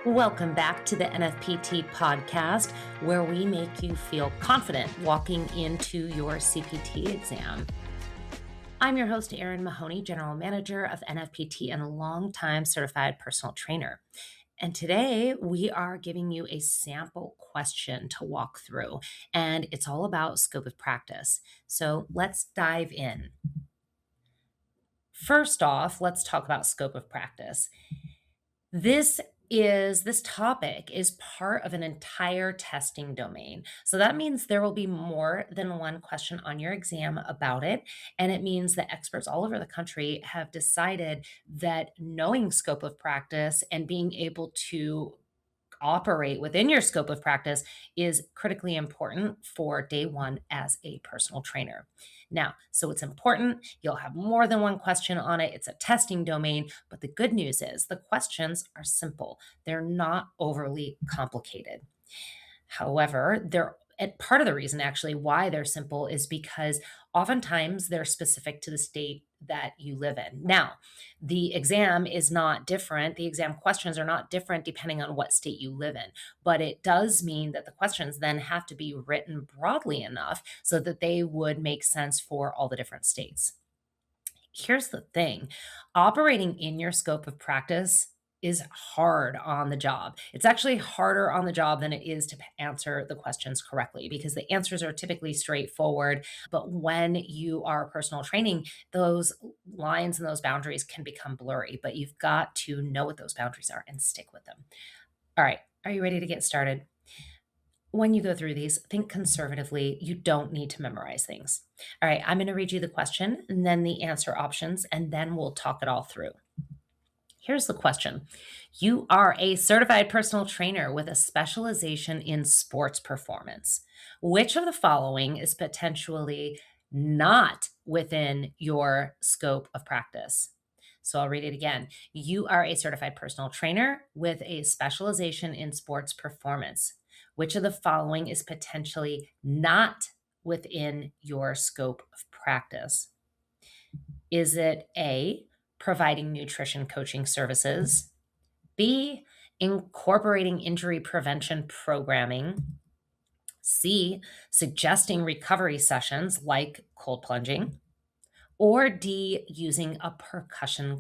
Welcome back to the NFPT podcast, where we make you feel confident walking into your CPT exam. I'm your host, Erin Mahoney, General Manager of NFPT and a longtime certified personal trainer. And today we are giving you a sample question to walk through, and it's all about scope of practice. So let's dive in. First off, let's talk about scope of practice. This topic is part of an entire testing domain. So that means there will be more than one question on your exam about it. And it means that experts all over the country have decided that knowing scope of practice and being able to operate within your scope of practice is critically important for day one as a personal trainer. Now, so it's important. You'll have more than one question on it. It's a testing domain, but the good news is the questions are simple. They're not overly complicated. However, and part of the reason actually why they're simple is because oftentimes they're specific to the state that you live in. Now, the exam is not different. The exam questions are not different depending on what state you live in, but it does mean that the questions then have to be written broadly enough so that they would make sense for all the different states. Here's the thing, operating in your scope of practice is hard on the job. It's actually harder on the job than it is to answer the questions correctly because the answers are typically straightforward. But when you are personal training, those lines and those boundaries can become blurry, but you've got to know what those boundaries are and stick with them. All right, are you ready to get started? When you go through these, think conservatively. You don't need to memorize things. All right, I'm going to read you the question and then the answer options, and then we'll talk it all through. Here's the question. You are a certified personal trainer with a specialization in sports performance. Which of the following is potentially not within your scope of practice? So I'll read it again. You are a certified personal trainer with a specialization in sports performance. Which of the following is potentially not within your scope of practice? Is it A, providing nutrition coaching services, B, incorporating injury prevention programming, C, suggesting recovery sessions like cold plunging, or D, using a percussion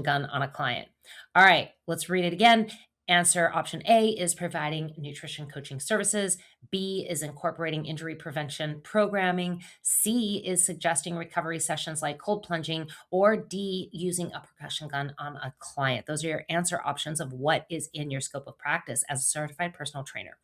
gun on a client. All right, let's read it again. Answer option A is providing nutrition coaching services. B is incorporating injury prevention programming. C is suggesting recovery sessions like cold plunging, or D, using a percussion gun on a client. Those are your answer options of what is in your scope of practice as a certified personal trainer.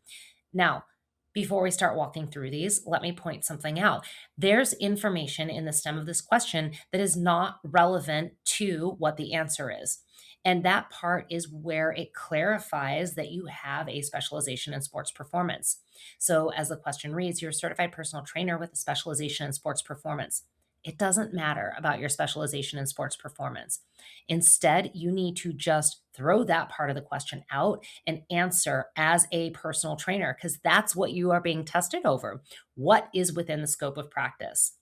Now, before we start walking through these, let me point something out. There's information in the stem of this question that is not relevant to what the answer is. And that part is where it clarifies that you have a specialization in sports performance. So, as the question reads, you're a certified personal trainer with a specialization in sports performance. It doesn't matter about your specialization in sports performance. Instead, you need to just throw that part of the question out and answer as a personal trainer because that's what you are being tested over. What is within the scope of practice?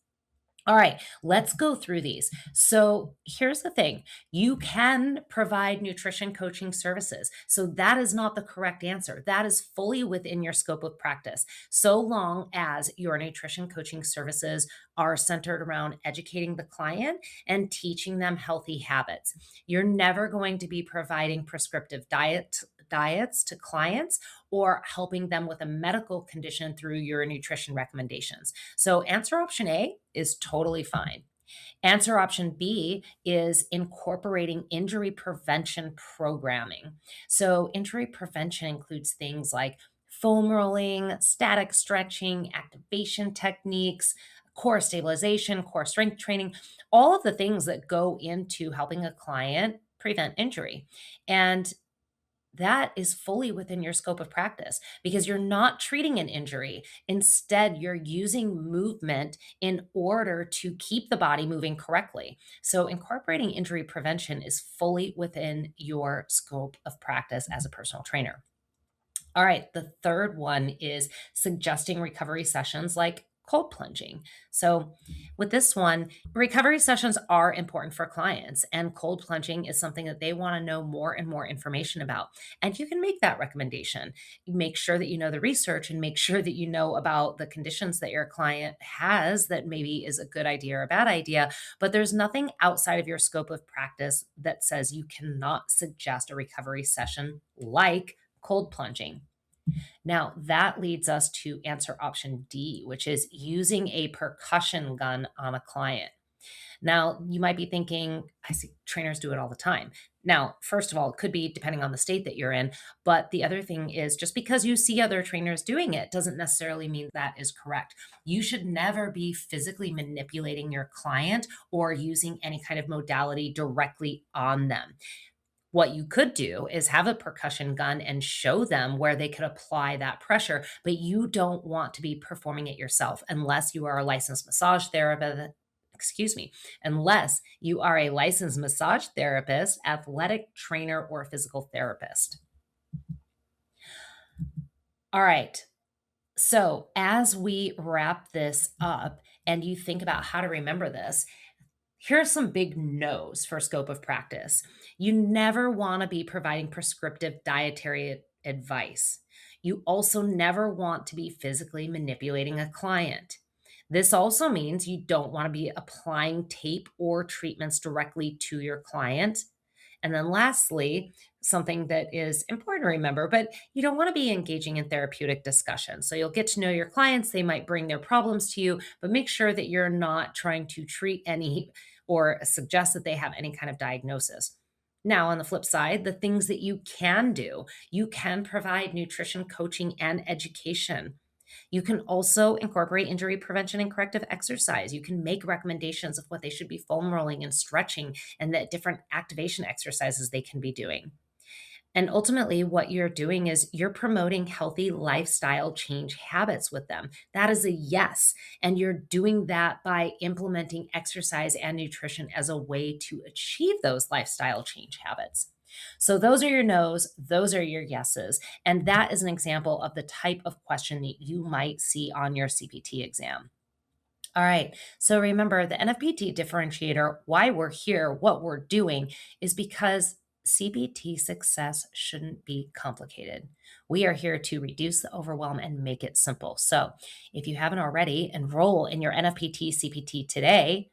All right, let's go through these. So here's the thing. You can provide nutrition coaching services. So that is not the correct answer. That is fully within your scope of practice, so long as your nutrition coaching services are centered around educating the client and teaching them healthy habits. You're never going to be providing prescriptive diets to clients or helping them with a medical condition through your nutrition recommendations. So answer option A is totally fine. Answer option B is incorporating injury prevention programming. So injury prevention includes things like foam rolling, static stretching, activation techniques, core stabilization, core strength training, all of the things that go into helping a client prevent injury. And that is fully within your scope of practice because you're not treating an injury. Instead, you're using movement in order to keep the body moving correctly. So, incorporating injury prevention is fully within your scope of practice as a personal trainer. All right, the third one is suggesting recovery sessions like cold plunging. So, with this one, recovery sessions are important for clients, and cold plunging is something that they want to know more and more information about. And you can make that recommendation. Make sure that you know the research and make sure that you know about the conditions that your client has that maybe is a good idea or a bad idea. But there's nothing outside of your scope of practice that says you cannot suggest a recovery session like cold plunging. Now, that leads us to answer option D, which is using a percussion gun on a client. Now, you might be thinking, I see trainers do it all the time. Now, first of all, it could be depending on the state that you're in. But the other thing is just because you see other trainers doing it doesn't necessarily mean that is correct. You should never be physically manipulating your client or using any kind of modality directly on them. What you could do is have a percussion gun and show them where they could apply that pressure, but you don't want to be performing it yourself unless you are a licensed massage therapist. Excuse me, unless you are a licensed massage therapist, athletic trainer, or physical therapist. All right. So, as we wrap this up and you think about how to remember this, here are some big no's for scope of practice. You never want to be providing prescriptive dietary advice. You also never want to be physically manipulating a client. This also means you don't want to be applying tape or treatments directly to your client. And then, lastly, something that is important to remember, but you don't want to be engaging in therapeutic discussion. So, you'll get to know your clients. They might bring their problems to you, but make sure that you're not trying to treat any or suggest that they have any kind of diagnosis. Now, on the flip side, the things that you can do, you can provide nutrition coaching and education. You can also incorporate injury prevention and corrective exercise. You can make recommendations of what they should be foam rolling and stretching and the different activation exercises they can be doing. And ultimately, what you're doing is you're promoting healthy lifestyle change habits with them. That is a yes. And you're doing that by implementing exercise and nutrition as a way to achieve those lifestyle change habits. So, those are your no's, those are your yeses. And that is an example of the type of question that you might see on your CPT exam. All right. So remember the NFPT differentiator, why we're here, what we're doing is because CPT success shouldn't be complicated. We are here to reduce the overwhelm and make it simple. So if you haven't already, enroll in your NFPT CPT today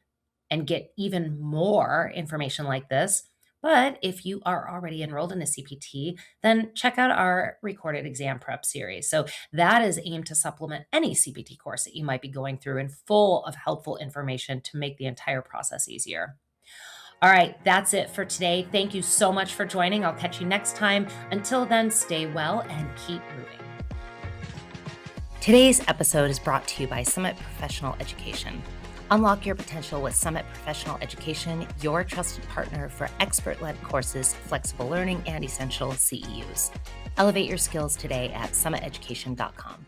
and get even more information like this. But if you are already enrolled in a CPT, then check out our recorded exam prep series. So that is aimed to supplement any CPT course that you might be going through and full of helpful information to make the entire process easier. All right, that's it for today. Thank you so much for joining. I'll catch you next time. Until then, stay well and keep moving. Today's episode is brought to you by Summit Professional Education. Unlock your potential with Summit Professional Education, your trusted partner for expert-led courses, flexible learning, and essential CEUs. Elevate your skills today at summiteducation.com.